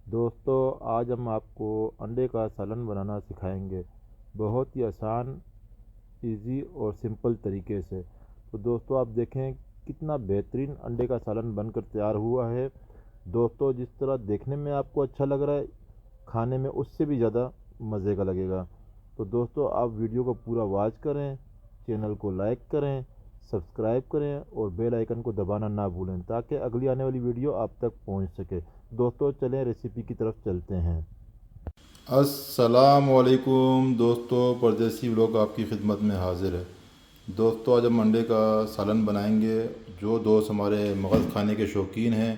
दोस्तों, आज हम आपको अंडे का सालन बनाना सिखाएंगे, बहुत ही आसान, इजी और सिंपल तरीके से। तो दोस्तों, आप देखें कितना बेहतरीन अंडे का सालन बनकर तैयार हुआ है। दोस्तों, जिस तरह देखने में आपको अच्छा लग रहा है, खाने में उससे भी ज़्यादा मज़े का लगेगा। तो दोस्तों, आप वीडियो को पूरा वॉच करें, चैनल को लाइक करें, सब्सक्राइब करें और बेल आइकन को दबाना ना भूलें ताकि अगली आने वाली वीडियो आप तक पहुंच सके। दोस्तों, चलें रेसिपी की तरफ चलते हैं। अस्सलाम वालेकुम दोस्तों, परदेसी व्लॉग आपकी खिदमत में हाज़िर है। दोस्तों, आज हम अंडे का सालन बनाएंगे। जो दोस्त हमारे मगज़ खाने के शौकीन हैं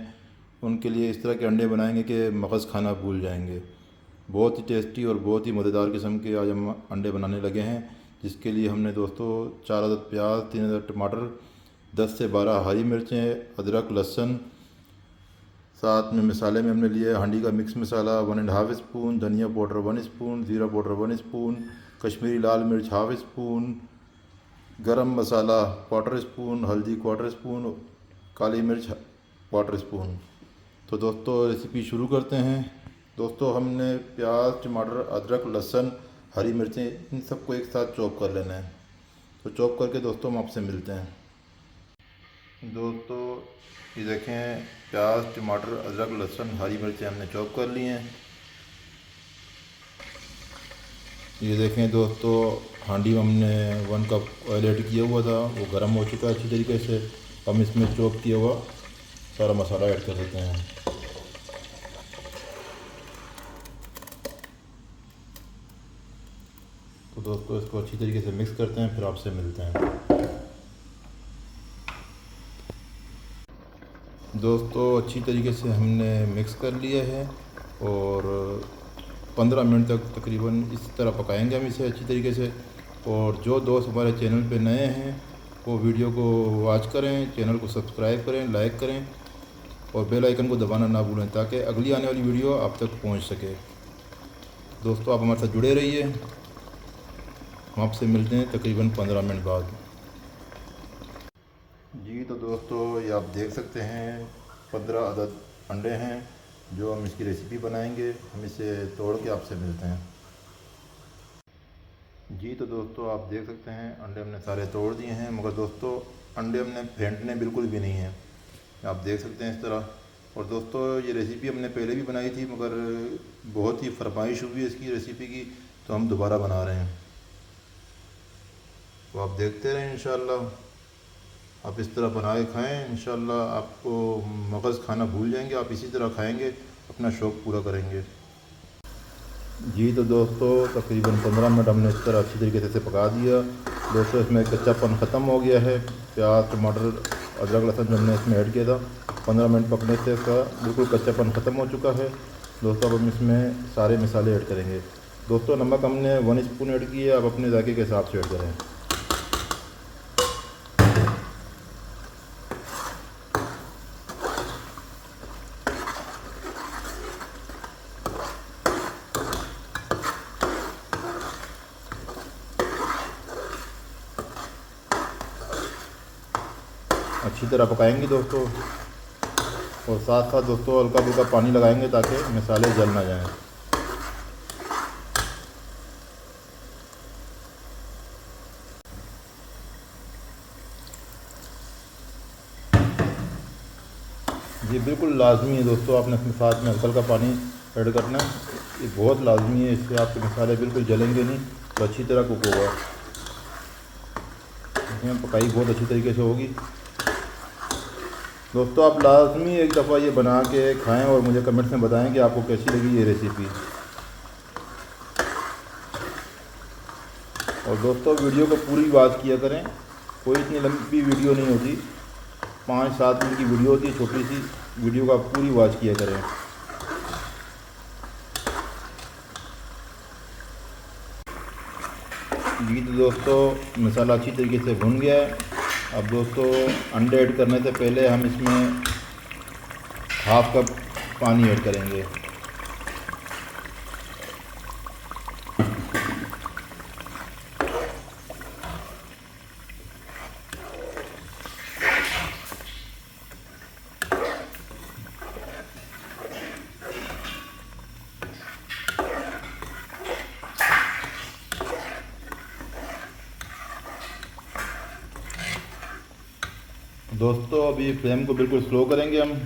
उनके लिए इस तरह के अंडे बनाएंगे कि मगज़ खाना भूल जाएंगे। बहुत ही टेस्टी और बहुत ही मज़ेदार किस्म के आज हम अंडे बनाने लगे हैं, जिसके लिए हमने दोस्तों 4 अदद प्याज, 3 अदद टमाटर, 10 से 12 हरी मिर्चें, अदरक, लहसुन, साथ में मसाले में हमने लिए हांडी का मिक्स मसाला 1.5 स्पून, धनिया पाउडर 1 स्पून, ज़ीरा पाउडर 1 स्पून, कश्मीरी लाल मिर्च हाफ स्पून, गरम मसाला क्वार्टर स्पून, हल्दी क्वार्टर स्पून, काली मिर्च क्वार्टर स्पून। तो दोस्तों, रेसिपी शुरू करते हैं। दोस्तों, हमने प्याज, टमाटर, अदरक, लहसुन, हरी मिर्चें इन सबको एक साथ चॉप कर लेना है। तो चॉप करके दोस्तों हम आपसे मिलते हैं। दोस्तों, ये देखें, प्याज, टमाटर, अदरक, लहसुन, हरी मिर्चें हमने चॉप कर ली हैं। ये देखें दोस्तों, हांडी में हमने 1 कप ऑयल ऐड किया हुआ था, वो गर्म हो चुका है अच्छी तरीके से। हम इसमें चॉप किया हुआ सारा मसाला ऐड कर देते हैं। तो दोस्तों, इसको अच्छी तरीके से मिक्स करते हैं, फिर आपसे मिलते हैं। दोस्तों, अच्छी तरीके से हमने मिक्स कर लिया है और 15 मिनट तक तकरीबन इस तरह पकाएंगे हम इसे अच्छी तरीके से। और जो दोस्त हमारे चैनल पे नए हैं वो वीडियो को वॉच करें, चैनल को सब्सक्राइब करें, लाइक करें और बेल आइकन को दबाना ना भूलें ताकि अगली आने वाली वीडियो आप तक पहुंच सके। दोस्तों, आप हमारे साथ जुड़े रहिए। हम आपसे मिलते हैं तकरीबन 15 मिनट बाद। जी तो दोस्तों, ये आप देख सकते हैं 15 अदद अंडे हैं जो हम इसकी रेसिपी बनाएंगे। हम इसे तोड़ के आपसे मिलते हैं। जी तो दोस्तों, आप देख सकते हैं अंडे हमने सारे तोड़ दिए हैं, मगर दोस्तों अंडे हमने फेंटने बिल्कुल भी नहीं हैं। आप देख सकते हैं इस तरह। और दोस्तों, ये रेसिपी हमने पहले भी बनाई थी, मगर बहुत ही फरमाइश हुई है इसकी रेसिपी की, तो हम दोबारा बना रहे हैं। तो आप देखते रहें, इंशाल्लाह आप इस तरह बना के खाएँ, इंशाल्लाह आपको मगज़ खाना भूल जाएंगे। आप इसी तरह खाएंगे, अपना शौक़ पूरा करेंगे। जी तो दोस्तों, तकरीबन 15 मिनट हमने इस तरह अच्छी तरीके से इसे पका दिया। दोस्तों, इसमें कच्चापन ख़त्म हो गया है। प्याज, टमाटर, अदरक, लहसुन जो हमने इसमें ऐड किया था, 15 मिनट पकने से इसका बिल्कुल कच्चापन ख़त्म हो चुका है। दोस्तों, अब हम इसमें सारे मसाले ऐड करेंगे। दोस्तों, नमक हमने 1 स्पून ऐड किया, आप अपने जायके के हिसाब से ऐड करें। अच्छी तरह पकाएंगे दोस्तों, और साथ साथ दोस्तों हल्का फुल्का पानी लगाएंगे ताकि मसाले जल ना जाएं। ये बिल्कुल लाजमी है दोस्तों, आपने अपने साथ में हल्का हल्का पानी ऐड करना है। ये बहुत लाजमी है, इससे आपके मसाले बिल्कुल जलेंगे नहीं, तो अच्छी तरह कुक होगा। इसमें पकाई बहुत अच्छी तरीके से होगी। दोस्तों, आप लाजमी एक दफ़ा ये बना के खाएं और मुझे कमेंट्स में बताएं कि आपको कैसी लगी ये रेसिपी। और दोस्तों, वीडियो को पूरी वॉच किया करें, कोई इतनी लंबी वीडियो नहीं होती, 5-7 मिनट की वीडियो होती है, छोटी सी वीडियो को आप पूरी वॉच किया करें। जी तो दोस्तों, मसाला अच्छी तरीके से भुन गया है। अब दोस्तों, अंडे ऐड करने से पहले हम इसमें हाफ कप पानी ऐड करेंगे। दोस्तों अभी फ्लेम को बिल्कुल स्लो करेंगे हम।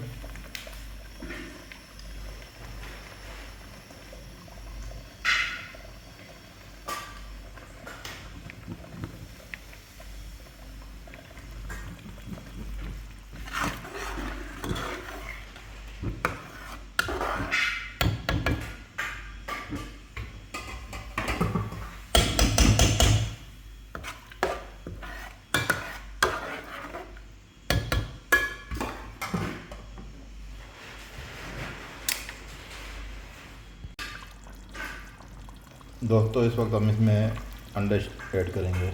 दोस्तों इस वक्त हम इसमें अंडे ऐड करेंगे।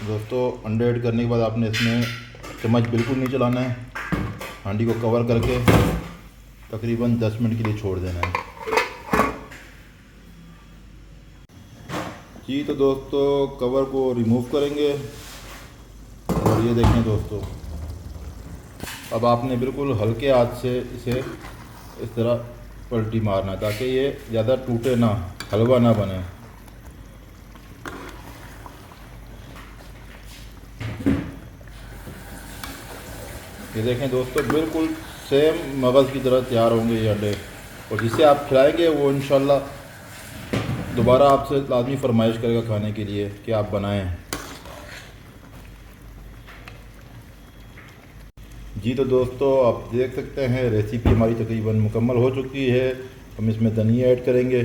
दोस्तों अंडे ऐड करने के बाद आपने इसमें चम्मच बिल्कुल नहीं चलाना है, हांडी को कवर करके तकरीबन 10 मिनट के लिए छोड़ देना है। जी तो दोस्तों कवर को रिमूव करेंगे और ये देखें दोस्तों, अब आपने बिल्कुल हल्के हाथ से इसे इस तरह पलटी मारना ताकि ये ज़्यादा टूटे ना, हलवा ना बने। ये देखें दोस्तों बिल्कुल सेम मगज़ की तरह तैयार होंगे ये अंडे, और जिसे आप खिलाएंगे वो इंशाल्लाह दोबारा आपसे लाजमी फरमाइश करेगा खाने के लिए कि आप बनाएं। जी तो दोस्तों आप देख सकते हैं रेसिपी हमारी तकरीबन मुकम्मल हो चुकी है। हम इसमें धनिया ऐड करेंगे।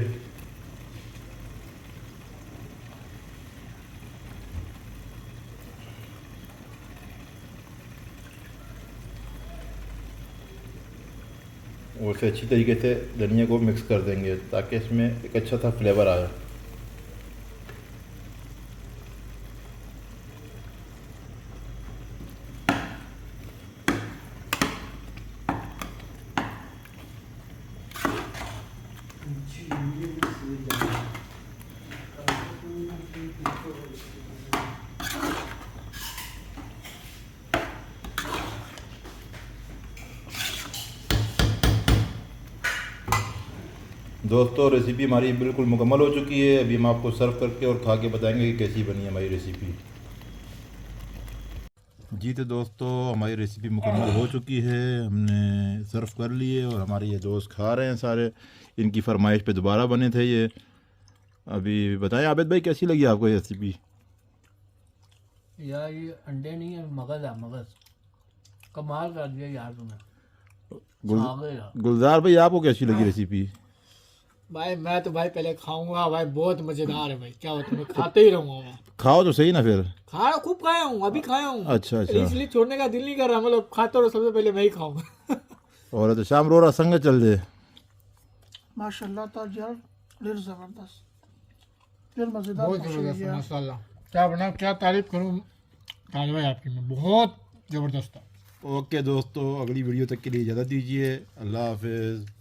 और उसे अच्छी तरीके से धनिया को मिक्स कर देंगे ताकि इसमें एक अच्छा सा फ्लेवर आए। दोस्तों रेसिपी हमारी बिल्कुल मुकम्मल हो चुकी है। अभी हम आपको सर्व करके और खा के बताएंगे कि कैसी बनी है हमारी रेसिपी। जी तो दोस्तों हमारी रेसिपी मुकम्मल हो चुकी है, हमने सर्व कर लिए और हमारे ये दोस्त खा रहे हैं सारे। इनकी फरमाइश पे दोबारा बने थे ये। अभी बताएं आबिद भाई कैसी लगी आपको ये रेसिपी? यार ये अंडे नहीं है, मगज़ है, मगज़ कमाल कर दिया यार तुमने। गुलजार भाई आपको कैसी लगी रेसिपी? भाई मैं तो भाई पहले खाऊंगा भाई, बहुत मजेदार है भाई, क्या होता है मैं खाते ही रहूंगा। मैं खाओ तो सही ना फिर। खाया खूब खाया हूँ, अभी खाया हूँ। अच्छा इसलिए छोड़ने का दिल नहीं कर रहा, मतलब खाता रहो, सबसे पहले मैं ही खाऊंगा। और तो शाम रोरा संग चल दे माशाल्लाह ताजर फिर ज़बरदस्त, फिर मज़ेदार, बहुत ज़बरदस्त माशाल्लाह। क्या बना, क्या तारीफ करूँ ताज भाई आपकी, मैं बहुत ज़बरदस्त था। ओके दोस्तों अगली वीडियो तक के लिए इजाज़त दीजिए। अल्लाह हाफिज़।